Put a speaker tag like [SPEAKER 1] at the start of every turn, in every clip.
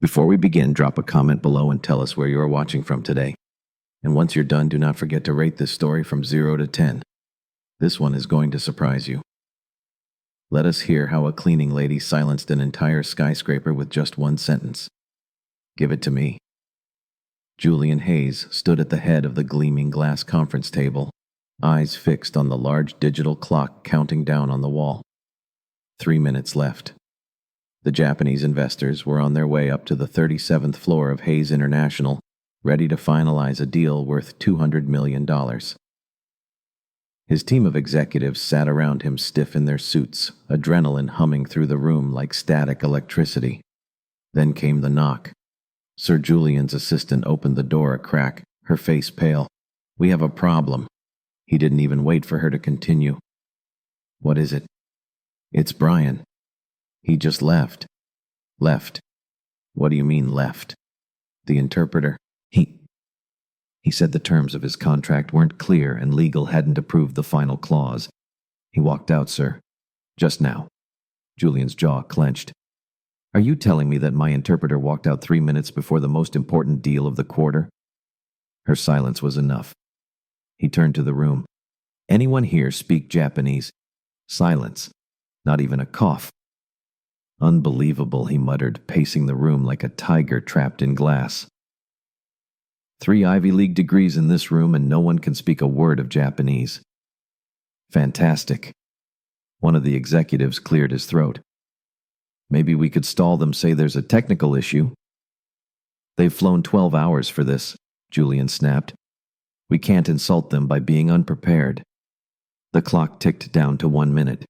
[SPEAKER 1] Before we begin, drop a comment below and tell us where you are watching from today. And once you're done, do not forget to rate this story from 0 to 10. This one is going to surprise you. Let us hear how a cleaning lady silenced an entire skyscraper with just one sentence. Give it to me. Julian Hayes stood at the head of the gleaming glass conference table, eyes fixed on the large digital clock counting down on the wall. 3 minutes left. The Japanese investors were on their way up to the 37th floor of Hayes International, ready to finalize a deal worth $200 million. His team of executives sat around him stiff in their suits, adrenaline humming through the room like static electricity. Then came the knock. Sir Julian's assistant opened the door a crack, her face pale. "We have a problem." He didn't even wait for her to continue. "What is it?" "It's Brian. He just left." "Left? What do you mean, left?" The interpreter. He said the terms of his contract weren't clear and legal hadn't approved the final clause. "He walked out, sir. Just now." Julian's jaw clenched. "Are you telling me that my interpreter walked out 3 minutes before the most important deal of the quarter?" Her silence was enough. He turned to the room. "Anyone here speak Japanese?" Silence. Not even a cough. "Unbelievable," he muttered, pacing the room like a tiger trapped in glass. 3 Ivy League degrees in this room and no one can speak a word of Japanese. Fantastic. One of the executives cleared his throat. "Maybe we could stall them, say there's a technical issue." "They've flown 12 hours for this," Julian snapped. "We can't insult them by being unprepared." The clock ticked down to 1 minute.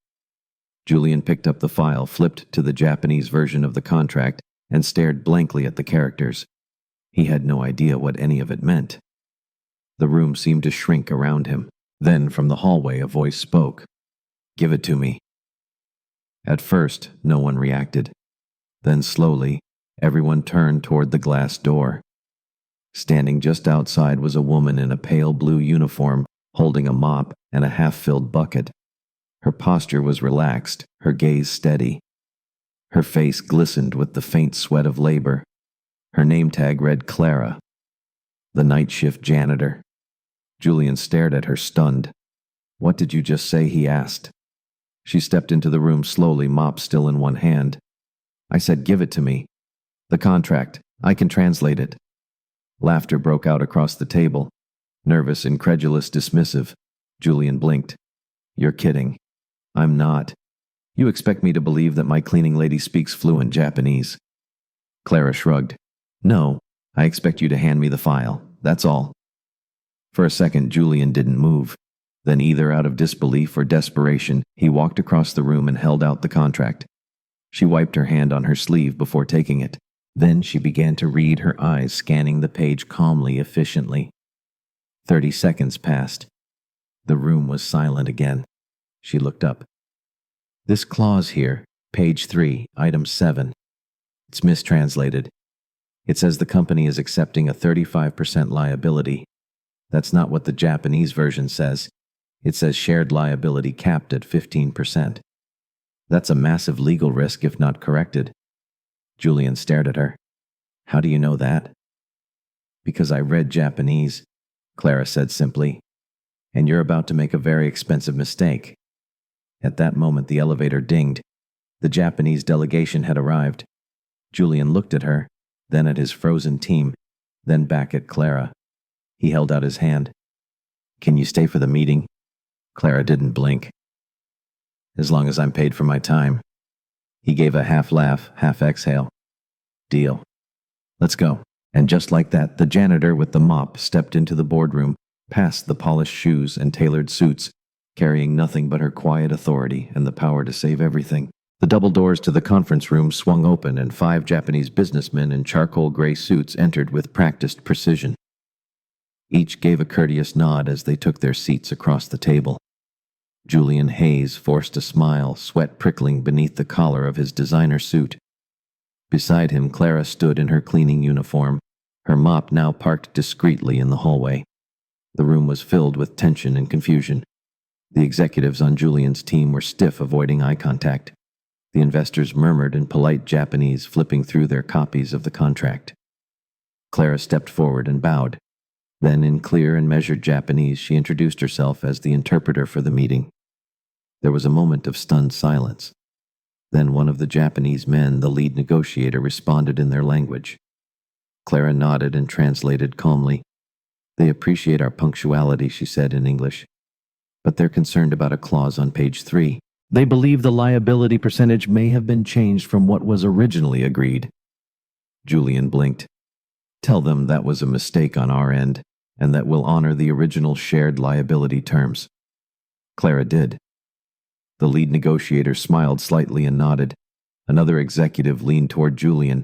[SPEAKER 1] Julian picked up the file, flipped to the Japanese version of the contract, and stared blankly at the characters. He had no idea what any of it meant. The room seemed to shrink around him. Then, from the hallway, a voice spoke. "Give it to me." At first, no one reacted. Then slowly, everyone turned toward the glass door. Standing just outside was a woman in a pale blue uniform, holding a mop and a half-filled bucket. Her posture was relaxed, her gaze steady. Her face glistened with the faint sweat of labor. Her name tag read Clara, the night shift janitor. Julian stared at her, stunned. "What did you just say?" he asked. She stepped into the room slowly, mop still in one hand. "I said give it to me. The contract. I can translate it." Laughter broke out across the table. Nervous, incredulous, dismissive. Julian blinked. "You're kidding." "I'm not. You expect me to believe that my cleaning lady speaks fluent Japanese?" Clara shrugged. "No, I expect you to hand me the file. That's all." For a second, Julian didn't move. Then, either out of disbelief or desperation, he walked across the room and held out the contract. She wiped her hand on her sleeve before taking it. Then she began to read, her eyes scanning the page calmly, efficiently. 30 seconds passed. The room was silent again. She looked up. "This clause here, page 3, item 7. It's mistranslated. It says the company is accepting a 35% liability. That's not what the Japanese version says. It says shared liability capped at 15%. That's a massive legal risk if not corrected." Julian stared at her. "How do you know that?" "Because I read Japanese," Clara said simply. "And you're about to make a very expensive mistake." At that moment, the elevator dinged. The Japanese delegation had arrived. Julian looked at her, then at his frozen team, then back at Clara. He held out his hand. "Can you stay for the meeting?" Clara didn't blink. "As long as I'm paid for my time." He gave a half laugh, half exhale. "Deal. Let's go." And just like that, the janitor with the mop stepped into the boardroom, past the polished shoes and tailored suits, carrying nothing but her quiet authority and the power to save everything. The double doors to the conference room swung open and 5 Japanese businessmen in charcoal gray suits entered with practiced precision. Each gave a courteous nod as they took their seats across the table. Julian Hayes forced a smile, sweat prickling beneath the collar of his designer suit. Beside him, Clara stood in her cleaning uniform, her mop now parked discreetly in the hallway. The room was filled with tension and confusion. The executives on Julian's team were stiff, avoiding eye contact. The investors murmured in polite Japanese, flipping through their copies of the contract. Clara stepped forward and bowed. Then, in clear and measured Japanese, she introduced herself as the interpreter for the meeting. There was a moment of stunned silence. Then one of the Japanese men, the lead negotiator, responded in their language. Clara nodded and translated calmly. "They appreciate our punctuality," she said in English. "But they're concerned about a clause on page 3. They believe the liability percentage may have been changed from what was originally agreed." Julian blinked. "Tell them that was a mistake on our end, and that we'll honor the original shared liability terms." Clara did. The lead negotiator smiled slightly and nodded. Another executive leaned toward Julian.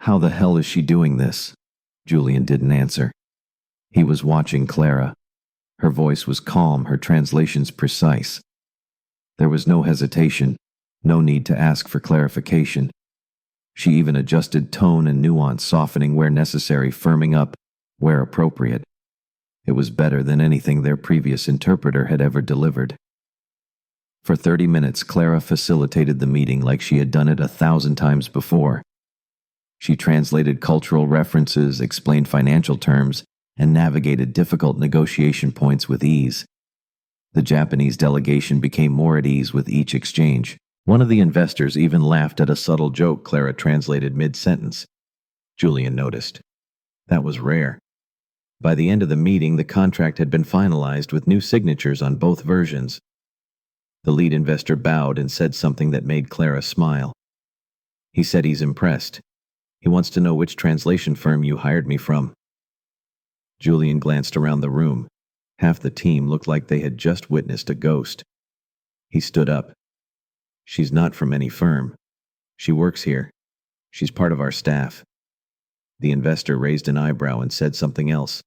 [SPEAKER 1] "How the hell is she doing this?" Julian didn't answer. He was watching Clara. Her voice was calm, her translations precise. There was no hesitation, no need to ask for clarification. She even adjusted tone and nuance, softening where necessary, firming up where appropriate. It was better than anything their previous interpreter had ever delivered. For 30 minutes, Clara facilitated the meeting like she had done it 1,000 times before. She translated cultural references, explained financial terms, and navigated difficult negotiation points with ease. The Japanese delegation became more at ease with each exchange. One of the investors even laughed at a subtle joke Clara translated mid-sentence. Julian noticed. That was rare. By the end of the meeting, the contract had been finalized with new signatures on both versions. The lead investor bowed and said something that made Clara smile. He said he's impressed. He wants to know which translation firm you hired me from. Julian glanced around the room. Half the team looked like they had just witnessed a ghost. He stood up. "She's not from any firm. She works here. She's part of our staff." The investor raised an eyebrow and said something else.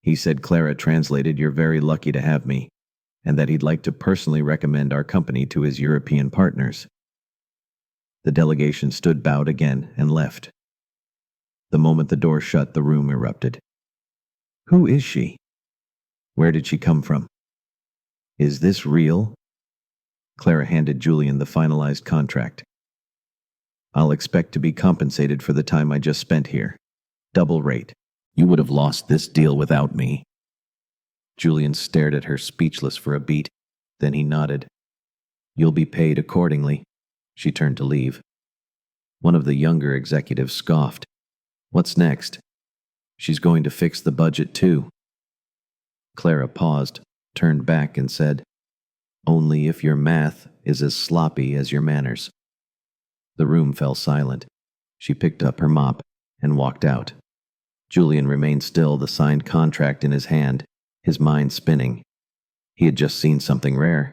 [SPEAKER 1] He said Clara translated, "You're very lucky to have me," and that he'd like to personally recommend our company to his European partners. The delegation stood bowed again and left. The moment the door shut, the room erupted. "Who is she? Where did she come from? Is this real?" Clara handed Julian the finalized contract. "I'll expect to be compensated for the time I just spent here. Double rate. You would have lost this deal without me." Julian stared at her, speechless for a beat. Then he nodded. "You'll be paid accordingly." She turned to leave. One of the younger executives scoffed. "What's next?" "She's going to fix the budget too." Clara paused, turned back and said, "Only if your math is as sloppy as your manners." The room fell silent. She picked up her mop and walked out. Julian remained still, the signed contract in his hand, his mind spinning. He had just seen something rare.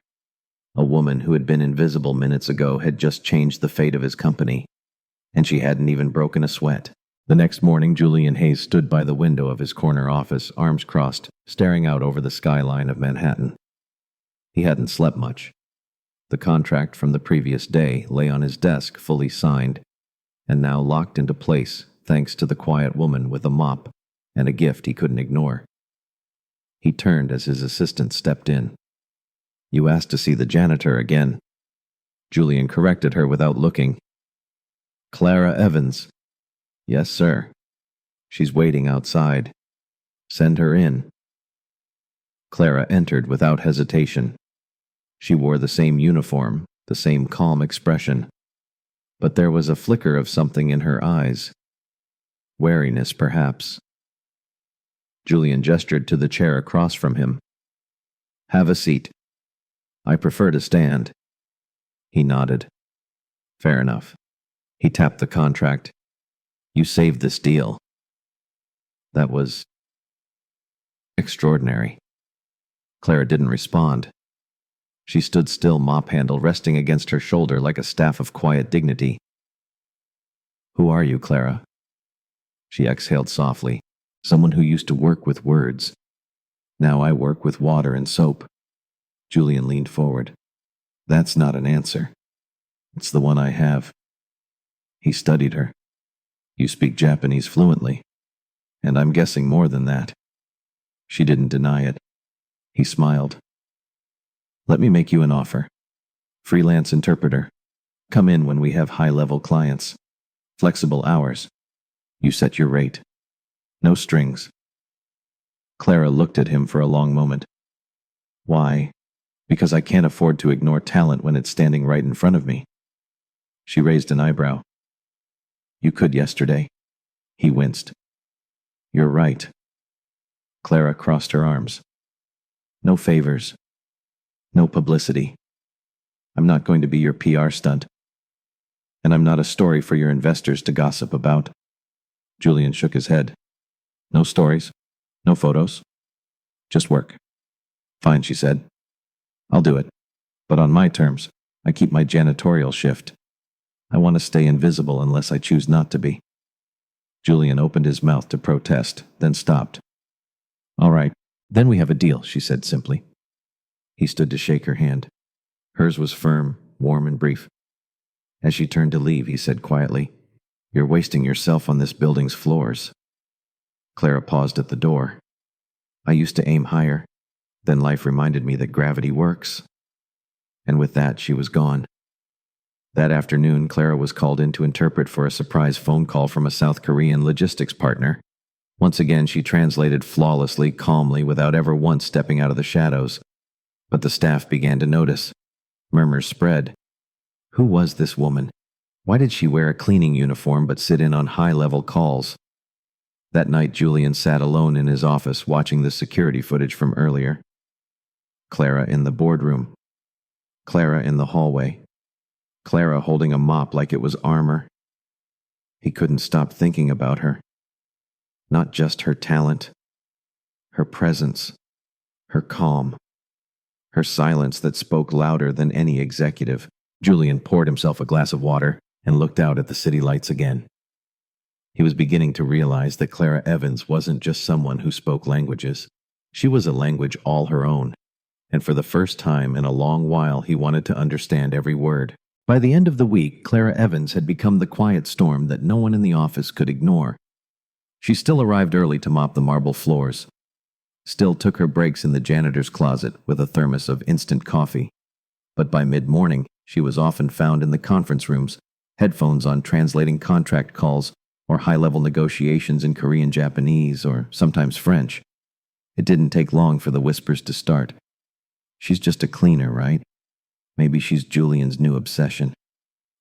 [SPEAKER 1] A woman who had been invisible minutes ago had just changed the fate of his company, and she hadn't even broken a sweat. The next morning, Julian Hayes stood by the window of his corner office, arms crossed, staring out over the skyline of Manhattan. He hadn't slept much. The contract from the previous day lay on his desk, fully signed, and now locked into place thanks to the quiet woman with a mop and a gift he couldn't ignore. He turned as his assistant stepped in. "You asked to see the janitor again." Julian corrected her without looking. "Clara Evans." "Yes, sir. She's waiting outside. Send her in." Clara entered without hesitation. She wore the same uniform, the same calm expression, but there was a flicker of something in her eyes. Wariness, perhaps. Julian gestured to the chair across from him. "Have a seat." "I prefer to stand." He nodded. "Fair enough." He tapped the contract. "You saved this deal." That was extraordinary. Clara didn't respond. She stood still, mop handle resting against her shoulder like a staff of quiet dignity. "Who are you, Clara?" She exhaled softly. "Someone who used to work with words. Now I work with water and soap." Julian leaned forward. "That's not an answer. It's the one I have." He studied her. "You speak Japanese fluently, and I'm guessing more than that." She didn't deny it. He smiled. "Let me make you an offer. Freelance interpreter. Come in when we have high-level clients. Flexible hours. You set your rate. No strings. Clara looked at him for a long moment. Why? Because I can't afford to ignore talent when it's standing right in front of me. She raised an eyebrow. You could yesterday. He winced. You're right. Clara crossed her arms. No favors. No publicity. I'm not going to be your PR stunt. And I'm not a story for your investors to gossip about. Julian shook his head. No stories. No photos. Just work. Fine, she said. I'll do it. But on my terms. I keep my janitorial shift. I want to stay invisible unless I choose not to be. Julian opened his mouth to protest, then stopped. All right, then we have a deal, she said simply. He stood to shake her hand. Hers was firm, warm, and brief. As she turned to leave, he said quietly, You're wasting yourself on this building's floors. Clara paused at the door. I used to aim higher. Then life reminded me that gravity works. And with that, she was gone. That afternoon, Clara was called in to interpret for a surprise phone call from a South Korean logistics partner. Once again, she translated flawlessly, calmly, without ever once stepping out of the shadows. But the staff began to notice. Murmurs spread. Who was this woman? Why did she wear a cleaning uniform but sit in on high-level calls? That night, Julian sat alone in his office watching the security footage from earlier. Clara in the boardroom. Clara in the hallway. Clara holding a mop like it was armor. He couldn't stop thinking about her. Not just her talent. Her presence. Her calm. Her silence that spoke louder than any executive. Julian poured himself a glass of water and looked out at the city lights again. He was beginning to realize that Clara Evans wasn't just someone who spoke languages. She was a language all her own. And for the first time in a long while, he wanted to understand every word. By the end of the week, Clara Evans had become the quiet storm that no one in the office could ignore. She still arrived early to mop the marble floors. Still took her breaks in the janitor's closet with a thermos of instant coffee. But by mid-morning, she was often found in the conference rooms, headphones on translating contract calls or high-level negotiations in Korean Japanese or sometimes French. It didn't take long for the whispers to start. She's just a cleaner, right? Maybe she's Julian's new obsession.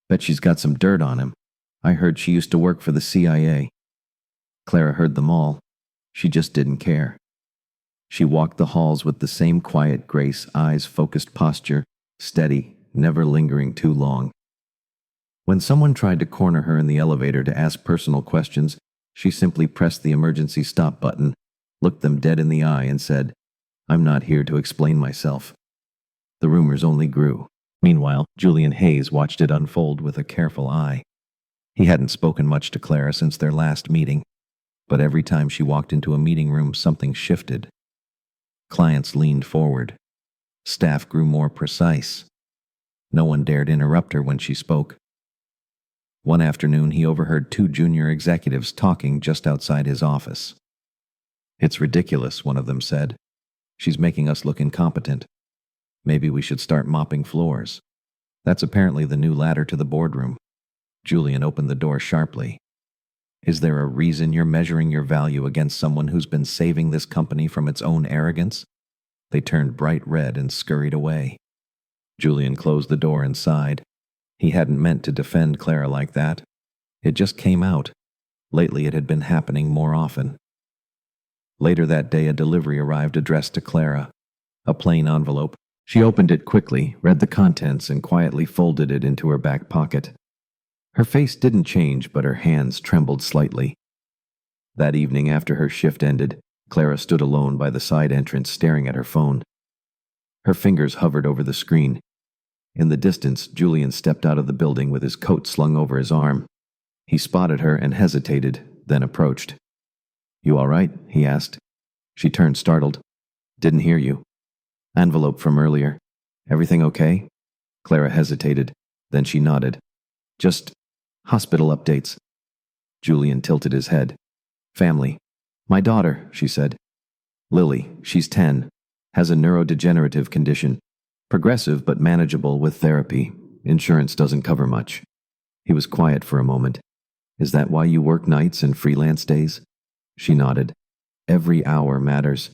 [SPEAKER 1] Bet she's got some dirt on him. I heard she used to work for the CIA. Clara heard them all. She just didn't care. She walked the halls with the same quiet grace, eyes-focused posture, steady, never lingering too long. When someone tried to corner her in the elevator to ask personal questions, she simply pressed the emergency stop button, looked them dead in the eye, and said, I'm not here to explain myself. The rumors only grew. Meanwhile, Julian Hayes watched it unfold with a careful eye. He hadn't spoken much to Clara since their last meeting, but every time she walked into a meeting room, something shifted. Clients leaned forward. Staff grew more precise. No one dared interrupt her when she spoke. One afternoon, he overheard two junior executives talking just outside his office. It's ridiculous, one of them said. She's making us look incompetent. Maybe we should start mopping floors. That's apparently the new ladder to the boardroom. Julian opened the door sharply. Is there a reason you're measuring your value against someone who's been saving this company from its own arrogance? They turned bright red and scurried away. Julian closed the door and sighed. He hadn't meant to defend Clara like that. It just came out. Lately it had been happening more often. Later that day, a delivery arrived addressed to Clara. A plain envelope. She opened it quickly, read the contents, and quietly folded it into her back pocket. Her face didn't change, but her hands trembled slightly. That evening, after her shift ended, Clara stood alone by the side entrance, staring at her phone. Her fingers hovered over the screen. In the distance, Julian stepped out of the building with his coat slung over his arm. He spotted her and hesitated, then approached. You all right? He asked. She turned startled. Didn't hear you. Envelope from earlier. Everything okay? Clara hesitated. Then she nodded. Just hospital updates. Julian tilted his head. Family. My daughter, she said. Lily, she's 10. Has a neurodegenerative condition. Progressive but manageable with therapy. Insurance doesn't cover much. He was quiet for a moment. Is that why you work nights and freelance days? She nodded. Every hour matters.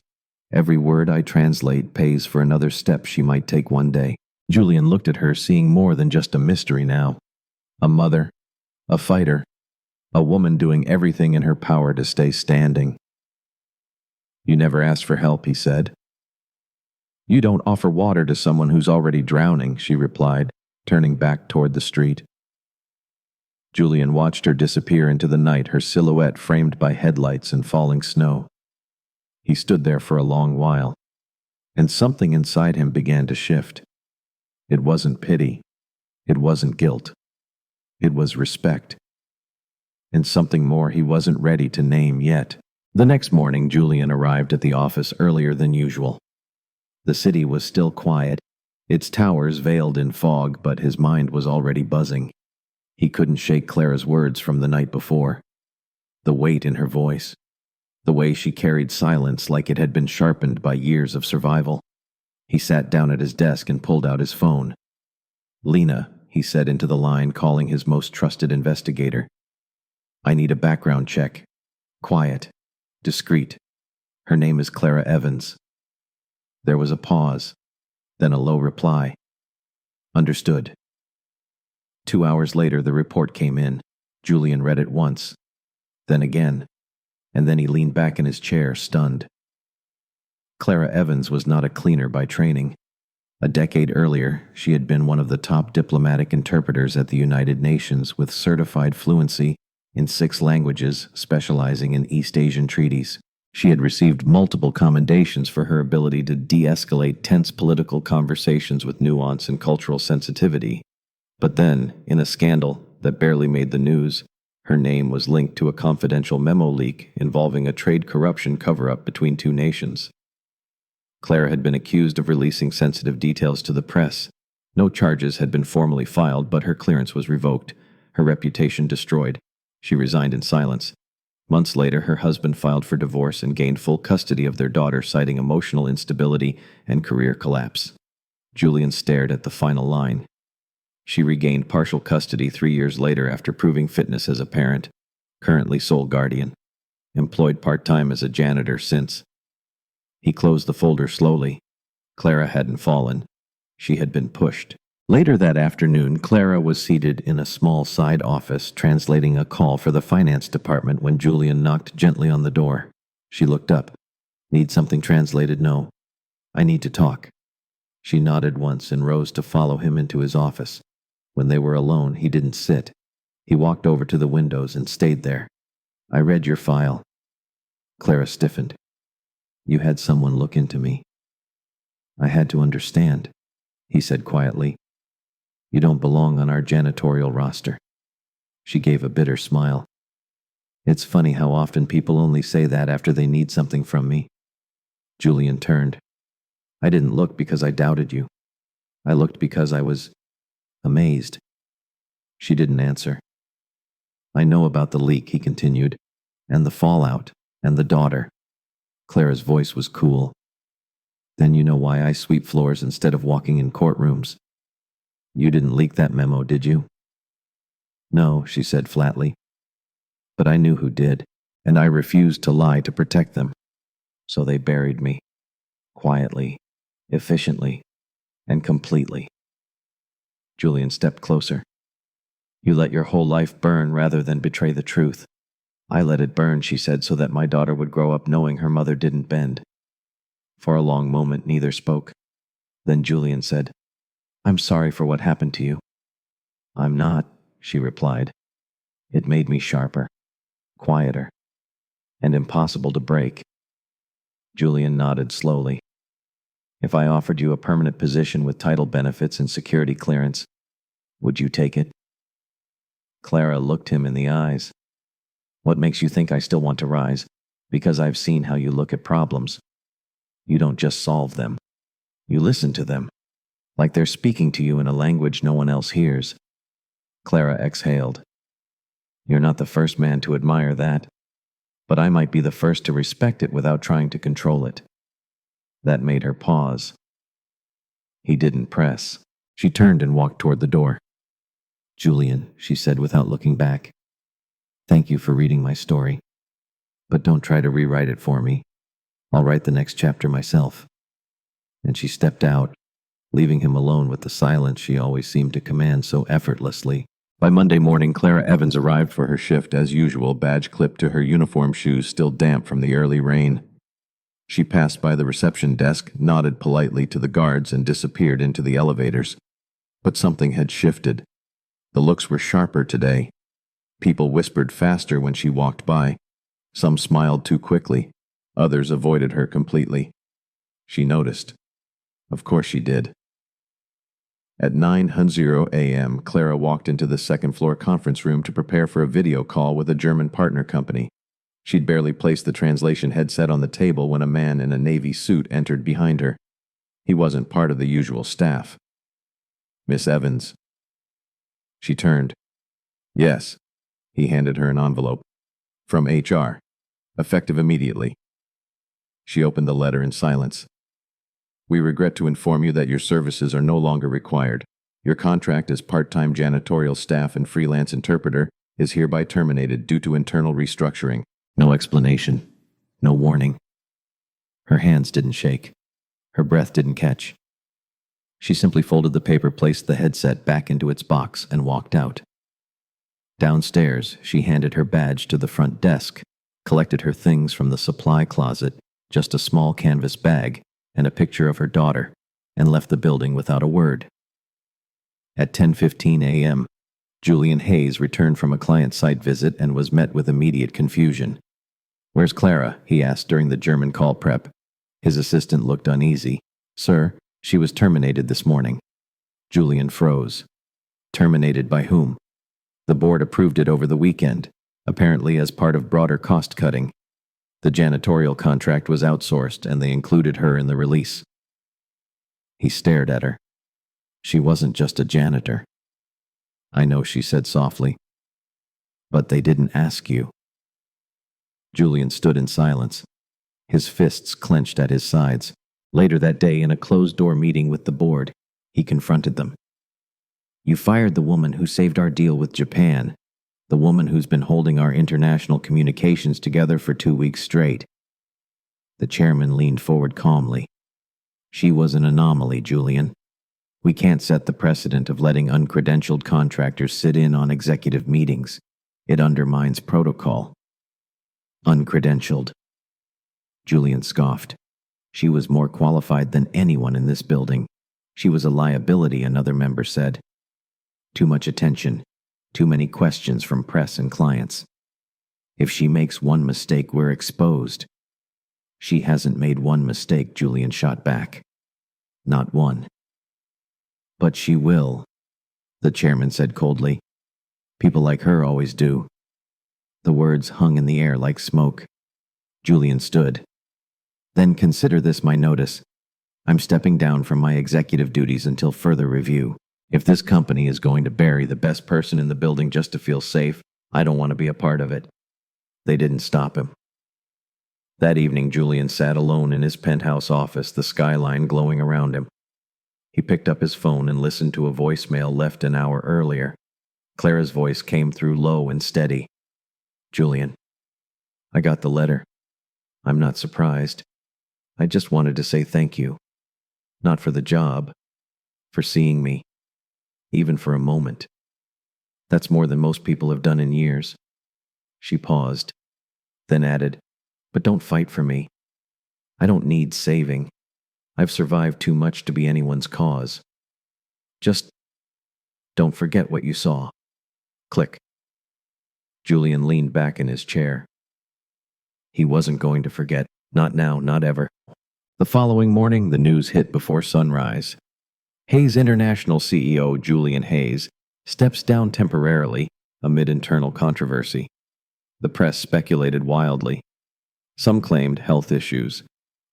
[SPEAKER 1] Every word I translate pays for another step she might take one day. Julian looked at her, seeing more than just a mystery now. A mother, a fighter, a woman doing everything in her power to stay standing. You never asked for help, he said. You don't offer water to someone who's already drowning, she replied, turning back toward the street. Julian watched her disappear into the night, her silhouette framed by headlights and falling snow. He stood there for a long while, and something inside him began to shift. It wasn't pity. It wasn't guilt. It was respect. And something more he wasn't ready to name yet. The next morning, Julian arrived at the office earlier than usual. The city was still quiet, its towers veiled in fog, but his mind was already buzzing. He couldn't shake Clara's words from the night before. The weight in her voice. The way she carried silence like it had been sharpened by years of survival. He sat down at his desk and pulled out his phone. Lena, he said into the line, calling his most trusted investigator. I need a background check. Quiet. Discreet. Her name is Clara Evans. There was a pause, then a low reply. Understood. 2 hours later, the report came in. Julian read it once, then again, and then he leaned back in his chair, stunned. Clara Evans was not a cleaner by training. A decade earlier, she had been one of the top diplomatic interpreters at the United Nations with certified fluency in 6 languages, specializing in East Asian treaties. She had received multiple commendations for her ability to de-escalate tense political conversations with nuance and cultural sensitivity. But then, in a scandal that barely made the news, her name was linked to a confidential memo leak involving a trade corruption cover-up between 2 nations. Clara had been accused of releasing sensitive details to the press. No charges had been formally filed, but her clearance was revoked, her reputation destroyed. She resigned in silence. Months later, her husband filed for divorce and gained full custody of their daughter, citing emotional instability and career collapse. Julian stared at the final line. She regained partial custody 3 years later after proving fitness as a parent, currently sole guardian, employed part-time as a janitor since. He closed the folder slowly. Clara hadn't fallen. She had been pushed. Later that afternoon, Clara was seated in a small side office translating a call for the finance department when Julian knocked gently on the door. She looked up. Need something translated? No. I need to talk. She nodded once and rose to follow him into his office. When they were alone, he didn't sit. He walked over to the windows and stayed there. I read your file. Clara stiffened. You had someone look into me. I had to understand, he said quietly. You don't belong on our janitorial roster. She gave a bitter smile. It's funny how often people only say that after they need something from me. Julian turned. I didn't look because I doubted you. I looked because I was amazed. She didn't answer. I know about the leak, he continued, and the fallout, and the daughter. Clara's voice was cool. Then you know why I sweep floors instead of walking in courtrooms. You didn't leak that memo, did you? No, she said flatly. But I knew who did, and I refused to lie to protect them. So they buried me. Quietly, efficiently, and completely. Julian stepped closer. You let your whole life burn rather than betray the truth. I let it burn, she said, so that my daughter would grow up knowing her mother didn't bend. For a long moment, neither spoke. Then Julian said, I'm sorry for what happened to you. I'm not, she replied. It made me sharper, quieter, and impossible to break. Julian nodded slowly. If I offered you a permanent position with title benefits and security clearance, would you take it? Clara looked him in the eyes. What makes you think I still want to rise? Because I've seen how you look at problems. You don't just solve them. You listen to them, like they're speaking to you in a language no one else hears. Clara exhaled. You're not the first man to admire that, but I might be the first to respect it without trying to control it. That made her pause. He didn't press. She turned and walked toward the door. "Julian," she said without looking back, "thank you for reading my story. But don't try to rewrite it for me. I'll write the next chapter myself." And she stepped out, leaving him alone with the silence she always seemed to command so effortlessly. By Monday morning, Clara Evans arrived for her shift as usual, badge clipped to her uniform, shoes still damp from the early rain. She passed by the reception desk, nodded politely to the guards, and disappeared into the elevators. But something had shifted. The looks were sharper today. People whispered faster when she walked by. Some smiled too quickly. Others avoided her completely. She noticed. Of course she did. At 9:00 a.m., Clara walked into the second-floor conference room to prepare for a video call with a German partner company. She'd barely placed the translation headset on the table when a man in a navy suit entered behind her. He wasn't part of the usual staff. "Miss Evans." She turned. "Yes." He handed her an envelope. "From HR. Effective immediately." She opened the letter in silence. "We regret to inform you that your services are no longer required. Your contract as part-time janitorial staff and freelance interpreter is hereby terminated due to internal restructuring." No explanation. No warning. Her hands didn't shake. Her breath didn't catch. She simply folded the paper, placed the headset back into its box, and walked out. Downstairs, she handed her badge to the front desk, collected her things from the supply closet, just a small canvas bag, and a picture of her daughter, and left the building without a word. At 10:15 a.m., Julian Hayes returned from a client site visit and was met with immediate confusion. "Where's Clara?" he asked during the German call prep. His assistant looked uneasy. "Sir, she was terminated this morning." Julian froze. Terminated by whom? The board approved it over the weekend, apparently as part of broader cost-cutting. The janitorial contract was outsourced, and they included her in the release. He stared at her. "She wasn't just a janitor." "I know," she said softly. "But they didn't ask you." Julian stood in silence, his fists clenched at his sides. Later that day, in a closed-door meeting with the board, he confronted them. "You fired the woman who saved our deal with Japan, the woman who's been holding our international communications together for 2 weeks straight." The chairman leaned forward calmly. "She was an anomaly, Julian. We can't set the precedent of letting uncredentialed contractors sit in on executive meetings. It undermines protocol." "Uncredentialed?" Julian scoffed. "She was more qualified than anyone in this building. She was a liability," another member said. "Too much attention, too many questions from press and clients. If she makes one mistake, we're exposed." "She hasn't made one mistake," Julian shot back. "Not one." "But she will," the chairman said coldly. "People like her always do." The words hung in the air like smoke. Julian stood. "Then consider this my notice. I'm stepping down from my executive duties until further review. If this company is going to bury the best person in the building just to feel safe, I don't want to be a part of it." They didn't stop him. That evening, Julian sat alone in his penthouse office, the skyline glowing around him. He picked up his phone and listened to a voicemail left an hour earlier. Clara's voice came through low and steady. "Julian, I got the letter. I'm not surprised. I just wanted to say thank you. Not for the job, for seeing me, even for a moment. That's more than most people have done in years." She paused, then added, "But don't fight for me. I don't need saving. I've survived too much to be anyone's cause. Just don't forget what you saw." Click. Julian leaned back in his chair. He wasn't going to forget. Not now, not ever. The following morning, the news hit before sunrise. Hayes International CEO Julian Hayes steps down temporarily amid internal controversy. The press speculated wildly. Some claimed health issues.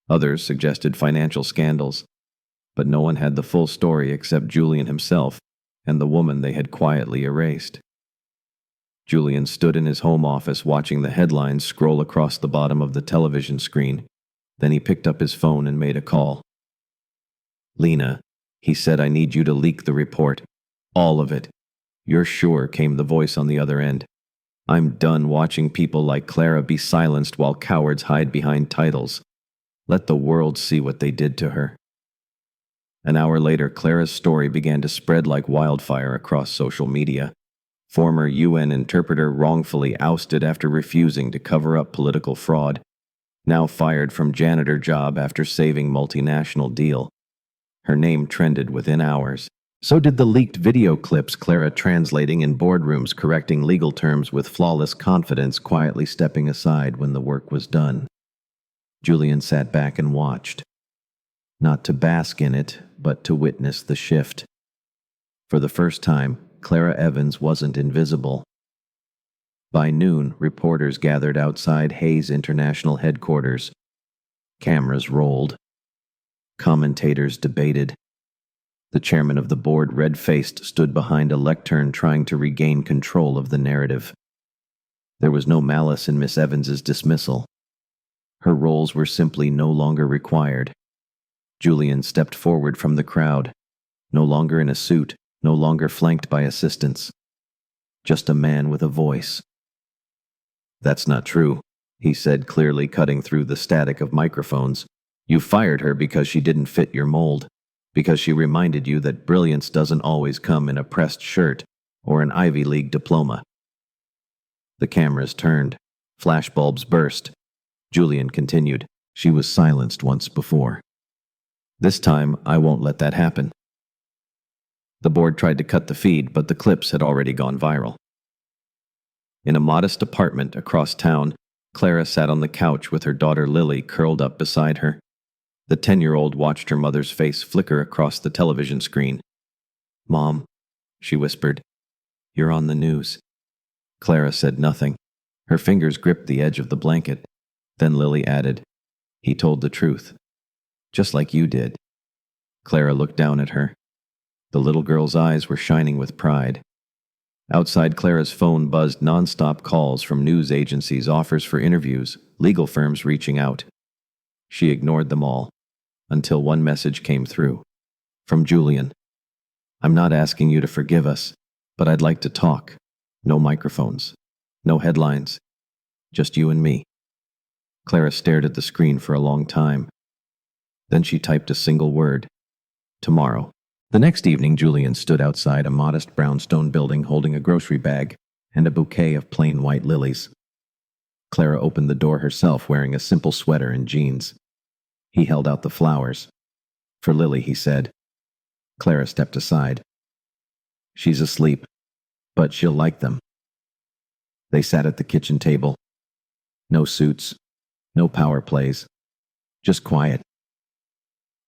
[SPEAKER 1] Others suggested financial scandals. But no one had the full story except Julian himself and the woman they had quietly erased. Julian stood in his home office watching the headlines scroll across the bottom of the television screen. Then he picked up his phone and made a call. "Lena," he said, "I need you to leak the report. All of it. "You're sure," came the voice on the other end. "I'm done watching people like Clara be silenced while cowards hide behind titles. Let the world see what they did to her." An hour later, Clara's story began to spread like wildfire across social media. Former UN interpreter wrongfully ousted after refusing to cover up political fraud. Now fired from janitor job after saving multinational deal. Her name trended within hours. So did the leaked video clips Clara translating in boardrooms, correcting legal terms with flawless confidence, quietly stepping aside when the work was done. Julian sat back and watched. Not to bask in it, but to witness the shift. For the first time, Clara Evans wasn't invisible. By noon, reporters gathered outside Hayes International headquarters. Cameras rolled. Commentators debated. The chairman of the board, red-faced, stood behind a lectern trying to regain control of the narrative. There was no malice in Miss Evans's dismissal. Her roles were simply no longer required. Julian stepped forward from the crowd, no longer in a suit, no longer flanked by assistants. Just a man with a voice. "That's not true," he said, clearly cutting through the static of microphones. "You fired her because she didn't fit your mold, because she reminded you that brilliance doesn't always come in a pressed shirt or an Ivy League diploma." The cameras turned. Flashbulbs burst. Julian continued. "She was silenced once before. This time, I won't let that happen." The board tried to cut the feed, but the clips had already gone viral. In a modest apartment across town, Clara sat on the couch with her daughter Lily curled up beside her. The 10-year-old watched her mother's face flicker across the television screen. "Mom," she whispered, "you're on the news." Clara said nothing. Her fingers gripped the edge of the blanket. Then Lily added, "He told the truth. Just like you did." Clara looked down at her. The little girl's eyes were shining with pride. Outside, Clara's phone buzzed non-stop calls from news agencies, offers for interviews, legal firms reaching out. She ignored them all, until one message came through. From Julian. "I'm not asking you to forgive us, but I'd like to talk. No microphones. No headlines. Just you and me." Clara stared at the screen for a long time. Then she typed a single word. "Tomorrow." The next evening, Julian stood outside a modest brownstone building holding a grocery bag and a bouquet of plain white lilies. Clara opened the door herself, wearing a simple sweater and jeans. He held out the flowers. "For Lily," he said. Clara stepped aside. "She's asleep, but she'll like them." They sat at the kitchen table. No suits, no power plays, just quiet.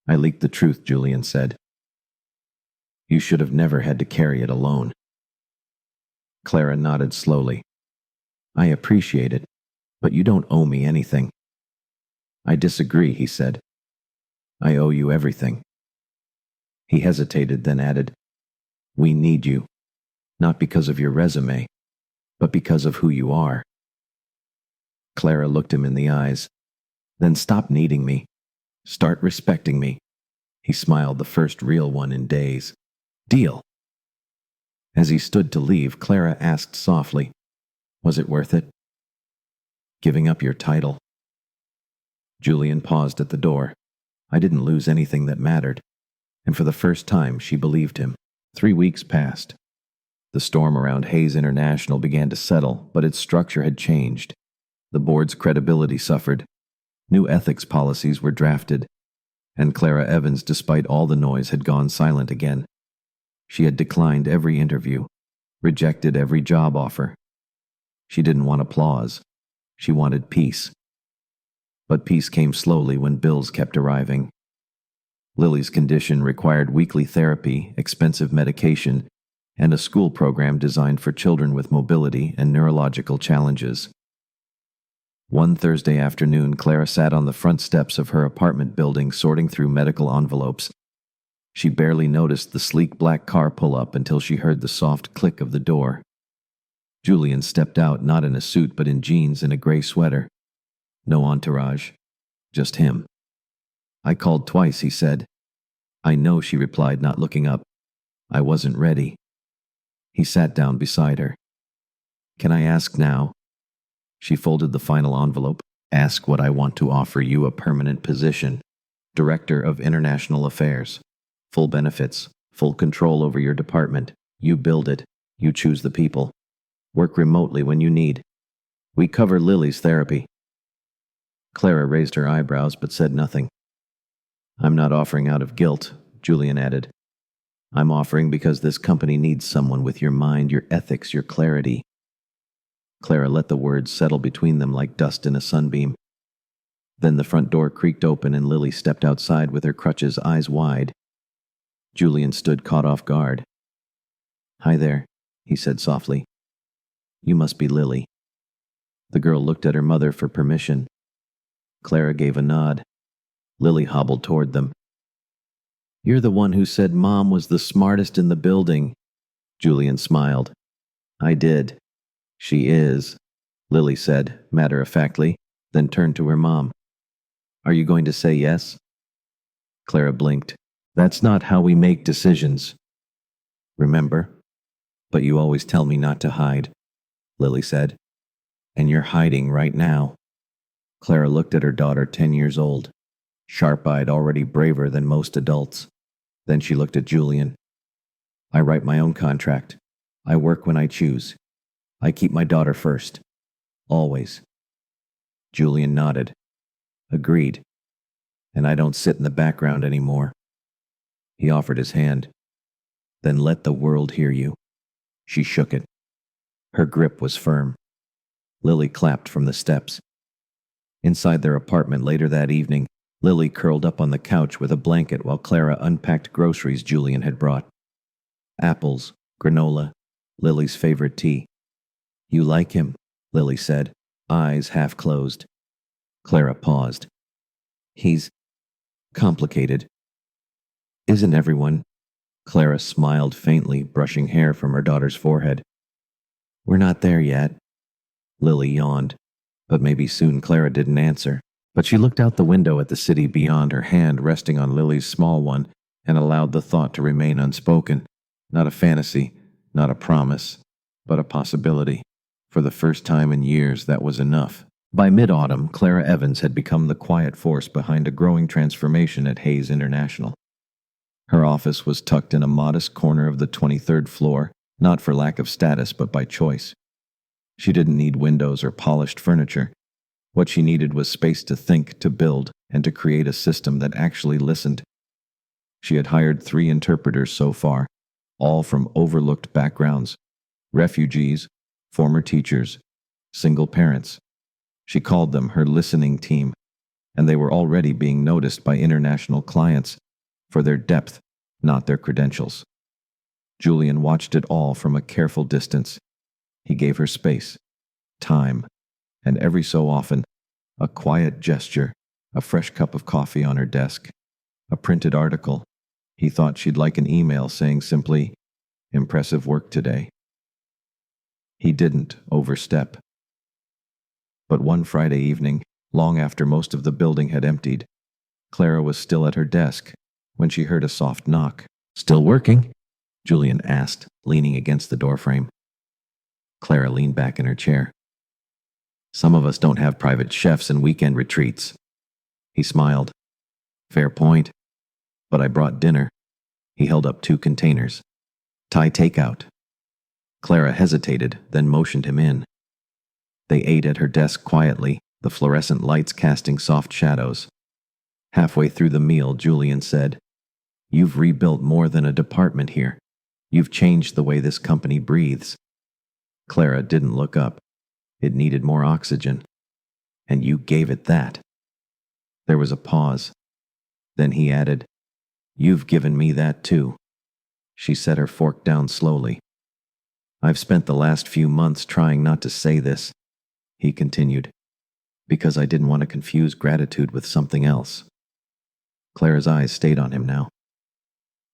[SPEAKER 1] "I leaked the truth," Julian said. "You should have never had to carry it alone." Clara nodded slowly. "I appreciate it, but you don't owe me anything." "I disagree," he said. "I owe you everything." He hesitated, then added, "We need you, not because of your resume, but because of who you are." Clara looked him in the eyes. "Then stop needing me. Start respecting me." He smiled, the first real one in days. "Deal." As he stood to leave, Clara asked softly, "Was it worth it? Giving up your title?" Julian paused at the door. "I didn't lose anything that mattered." And for the first time, she believed him. 3 weeks passed. The storm around Hayes International began to settle, but its structure had changed. The board's credibility suffered. New ethics policies were drafted. And Clara Evans, despite all the noise, had gone silent again. She had declined every interview, rejected every job offer. She didn't want applause. She wanted peace. But peace came slowly when bills kept arriving. Lily's condition required weekly therapy, expensive medication, and a school program designed for children with mobility and neurological challenges. One Thursday afternoon, Clara sat on the front steps of her apartment building sorting through medical envelopes. She barely noticed the sleek black car pull up until she heard the soft click of the door. Julian stepped out, not in a suit but in jeans and a gray sweater. No entourage, just him. "I called twice," he said. "I know," she replied, not looking up. "I wasn't ready." He sat down beside her. Can I ask now? She folded the final envelope. Ask what I want to offer you a permanent position. Director of International Affairs. Full benefits, full control over your department. You build it. You choose the people. Work remotely when you need. We cover Lily's therapy. Clara raised her eyebrows but said nothing. I'm not offering out of guilt, Julian added. I'm offering because this company needs someone with your mind, your ethics, your clarity. Clara let the words settle between them like dust in a sunbeam. Then the front door creaked open and Lily stepped outside with her crutches, eyes wide. Julian stood caught off guard. Hi there, he said softly. You must be Lily. The girl looked at her mother for permission. Clara gave a nod. Lily hobbled toward them. You're the one who said Mom was the smartest in the building. Julian smiled. I did. She is, Lily said, matter-of-factly, then turned to her mom. Are you going to say yes? Clara blinked. That's not how we make decisions. Remember? But you always tell me not to hide, Lily said. And you're hiding right now. Clara looked at her daughter, 10 years old, sharp-eyed, already braver than most adults. Then she looked at Julian. I write my own contract. I work when I choose. I keep my daughter first. Always. Julian nodded. Agreed. And I don't sit in the background anymore. He offered his hand. Then let the world hear you. She shook it. Her grip was firm. Lily clapped from the steps. Inside their apartment later that evening, Lily curled up on the couch with a blanket while Clara unpacked groceries Julian had brought. Apples, granola, Lily's favorite tea. You like him, Lily said, eyes half closed. Clara paused. He's complicated. Isn't everyone? Clara smiled faintly, brushing hair from her daughter's forehead. We're not there yet. Lily yawned, but maybe soon. Clara didn't answer. But she looked out the window at the city beyond, her hand resting on Lily's small one, and allowed the thought to remain unspoken. Not a fantasy, not a promise, but a possibility. For the first time in years, that was enough. By mid-autumn, Clara Evans had become the quiet force behind a growing transformation at Hayes International. Her office was tucked in a modest corner of the 23rd floor, not for lack of status but by choice. She didn't need windows or polished furniture. What she needed was space to think, to build, and to create a system that actually listened. She had hired 3 interpreters so far, all from overlooked backgrounds: refugees, former teachers, single parents. She called them her listening team, and they were already being noticed by international clients for their depth, not their credentials. Julian watched it all from a careful distance. He gave her space, time, and every so often, a quiet gesture, a fresh cup of coffee on her desk, a printed article. He thought she'd like an email saying simply, "Impressive work today." He didn't overstep. But one Friday evening, long after most of the building had emptied, Clara was still at her desk when she heard a soft knock. "Still working?" Julian asked, leaning against the doorframe. Clara leaned back in her chair. "Some of us don't have private chefs and weekend retreats." He smiled. "Fair point. But I brought dinner." He held up 2 containers. "Thai takeout." Clara hesitated, then motioned him in. They ate at her desk quietly, the fluorescent lights casting soft shadows. Halfway through the meal, Julian said, "You've rebuilt more than a department here. You've changed the way this company breathes." Clara didn't look up. It needed more oxygen. "And you gave it that." There was a pause. Then he added, "You've given me that too." She set her fork down slowly. "I've spent the last few months trying not to say this," he continued, "because I didn't want to confuse gratitude with something else." Clara's eyes stayed on him now.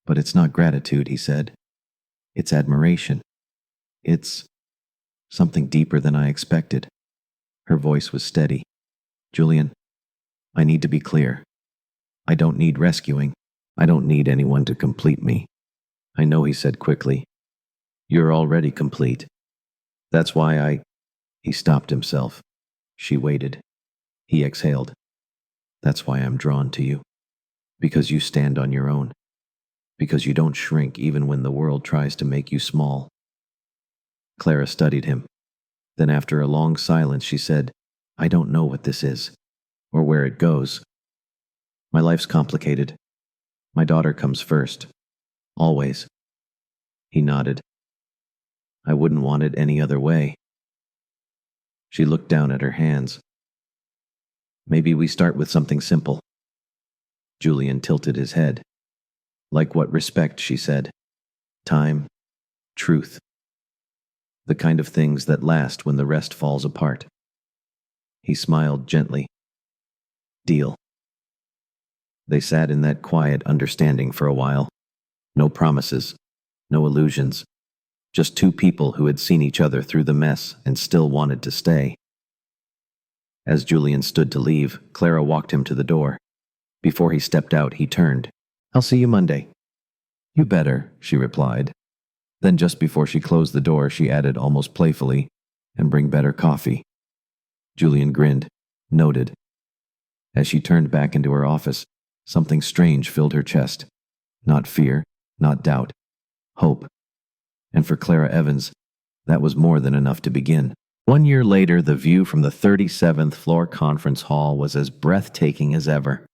[SPEAKER 1] "But it's not gratitude," he said. "It's admiration. It's something deeper than I expected." Her voice was steady. "Julian, I need to be clear. I don't need rescuing. I don't need anyone to complete me." "I know," he said quickly. You're already complete. That's why I. He stopped himself. She waited. He exhaled. That's why I'm drawn to you. Because you stand on your own. Because you don't shrink even when the world tries to make you small. Clara studied him. Then after a long silence she said, I don't know what this is, or where it goes. My life's complicated. My daughter comes first. Always. He nodded. I wouldn't want it any other way. She looked down at her hands. Maybe we start with something simple. Julian tilted his head. Like what respect, she said. Time. Truth. The kind of things that last when the rest falls apart. He smiled gently. Deal. They sat in that quiet understanding for a while. No promises. No illusions. Just two people who had seen each other through the mess and still wanted to stay. As Julian stood to leave, Clara walked him to the door. Before he stepped out, he turned. I'll see you Monday. You better, she replied. Then just before she closed the door, she added almost playfully, and bring better coffee. Julian grinned, noted. As she turned back into her office, something strange filled her chest. Not fear, not doubt. Hope. And for Clara Evans, that was more than enough to begin. 1 year later, the view from the 37th floor conference hall was as breathtaking as ever.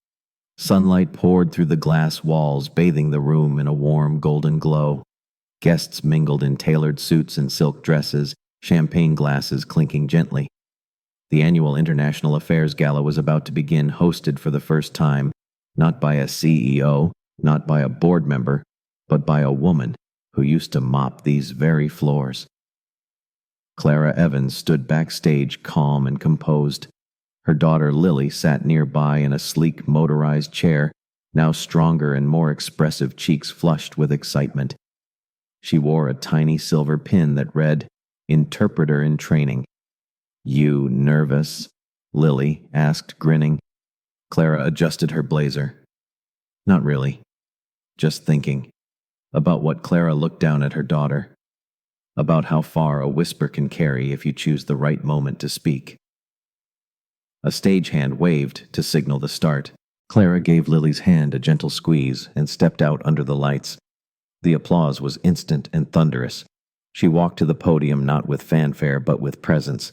[SPEAKER 1] Sunlight poured through the glass walls, bathing the room in a warm golden glow. Guests mingled in tailored suits and silk dresses, champagne glasses clinking gently. The annual International Affairs Gala was about to begin, hosted for the first time, not by a CEO, not by a board member, but by a woman who used to mop these very floors. Clara Evans stood backstage, calm and composed. Her daughter Lily sat nearby in a sleek motorized chair, now stronger and more expressive, cheeks flushed with excitement. She wore a tiny silver pin that read, Interpreter in Training. You nervous? Lily asked, grinning. Clara adjusted her blazer. Not really. Just thinking. About what Clara looked down at her daughter. About how far a whisper can carry if you choose the right moment to speak. A stagehand waved to signal the start. Clara gave Lily's hand a gentle squeeze and stepped out under the lights. The applause was instant and thunderous. She walked to the podium not with fanfare but with presence,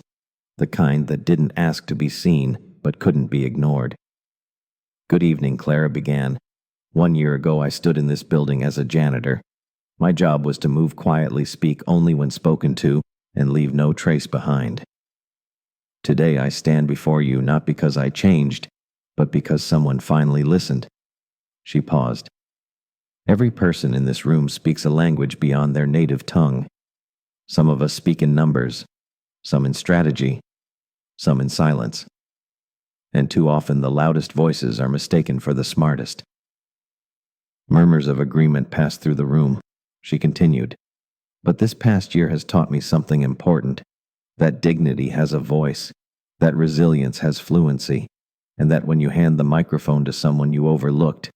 [SPEAKER 1] the kind that didn't ask to be seen but couldn't be ignored. Good evening, Clara began. 1 year ago I stood in this building as a janitor. My job was to move quietly, speak only when spoken to, and leave no trace behind. Today I stand before you not because I changed, but because someone finally listened. She paused. Every person in this room speaks a language beyond their native tongue. Some of us speak in numbers, some in strategy, some in silence. And too often the loudest voices are mistaken for the smartest. Murmurs of agreement passed through the room. She continued, but this past year has taught me something important, that dignity has a voice, that resilience has fluency, and that when you hand the microphone to someone you overlooked,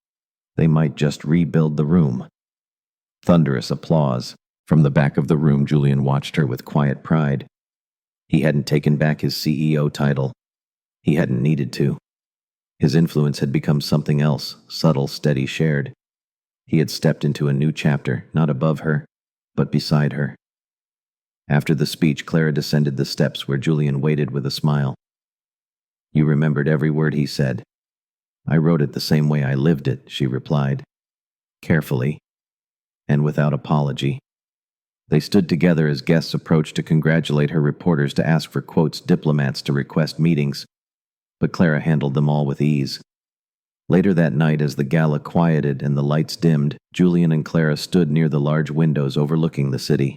[SPEAKER 1] they might just rebuild the room. Thunderous applause. From the back of the room, Julian watched her with quiet pride. He hadn't taken back his CEO title. He hadn't needed to. His influence had become something else, subtle, steady, shared. He had stepped into a new chapter, not above her, but beside her. After the speech, Clara descended the steps where Julian waited with a smile. You remembered every word he said. I wrote it the same way I lived it, she replied. Carefully, and without apology. They stood together as guests approached to congratulate her, reporters to ask for quotes, diplomats to request meetings. But Clara handled them all with ease. Later that night, as the gala quieted and the lights dimmed, Julian and Clara stood near the large windows overlooking the city.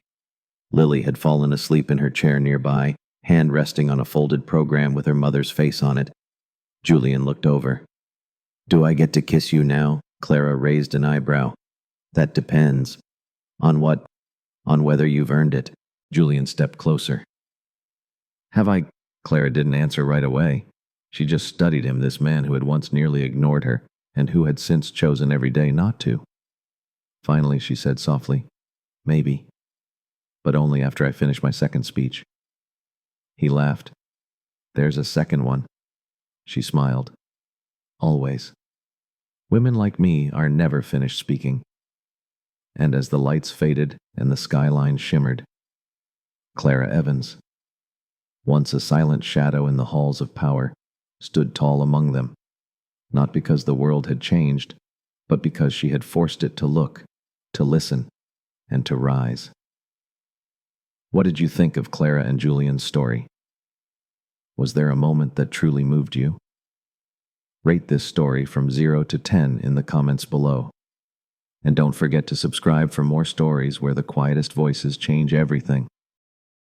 [SPEAKER 1] Lily had fallen asleep in her chair nearby, hand resting on a folded program with her mother's face on it. Julian looked over. Do I get to kiss you now? Clara raised an eyebrow. That depends. On what? On whether you've earned it. Julian stepped closer. Have I? Clara didn't answer right away. She just studied him, this man who had once nearly ignored her, and who had since chosen every day not to. Finally, she said softly, Maybe. but only after I finished my second speech. He laughed. There's a second one. She smiled. Always. Women like me are never finished speaking. And as the lights faded and the skyline shimmered, Clara Evans, once a silent shadow in the halls of power, stood tall among them, not because the world had changed, but because she had forced it to look, to listen, and to rise. What did you think of Clara and Julian's story? Was there a moment that truly moved you? Rate this story from 0 to 10 in the comments below. And don't forget to subscribe for more stories where the quietest voices change everything.